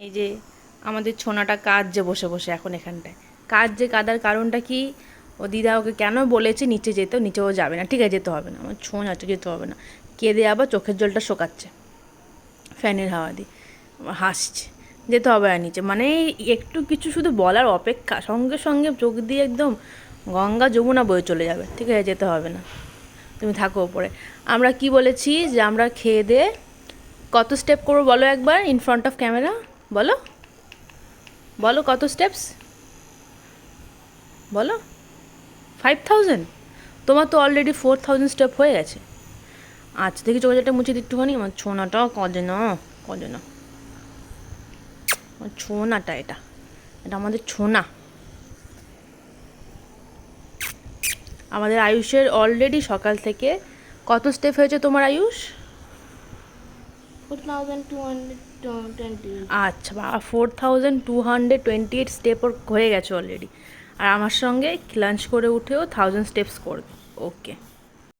এই যে আমাদের ছোনাটা কাঁদছে বসে বসে এখন এখানটায়। কাঁদার কারণটা কি, ও দিদা ওকে কেন বলেছে নিচে যেতে, নিচে ও যাবে না। ঠিক আছে, যেতে হবে না, আমার ছোঁন আছে, যেতে হবে না। কেঁদে আবার চোখের জলটা শোকাচ্ছে ফ্যানের হাওয়া দিয়ে, হাসছে। যেতে হবে আর নিচে, মানে একটু কিছু শুধু বলার অপেক্ষা, সঙ্গে সঙ্গে চোখ দিয়ে একদম গঙ্গা যমুনা বয়ে চলে যাবে। ঠিক আছে, যেতে হবে না, তুমি থাকো ওপরে। আমরা কি বলেছি যে আমরা খেয়ে দে কত স্টেপ করবো বলো একবার, ইন ফ্রন্ট অফ ক্যামেরা বলো, বলো কত স্টেপস বলো। 5000? তোমার তো অলরেডি 4000 স্টেপ হয়ে গেছে। আচ্ছা, দেখি চোখে যেটা মুছে দিই একটুখানি। আমার ছোনাটাও কজে না, কজে না, আমার ছোনাটা, এটা এটা আমাদের ছোনা। আমাদের আয়ুষের অলরেডি সকাল থেকে কত স্টেপ হয়েছে তোমার আয়ুষ? 4220। আচ্ছা, বা 4228 স্টেপ ওর হয়ে গেছে অলরেডি। আর আমার সঙ্গে লাঞ্চ করে উঠেও 1000 স্টেপস করবে। ওকে।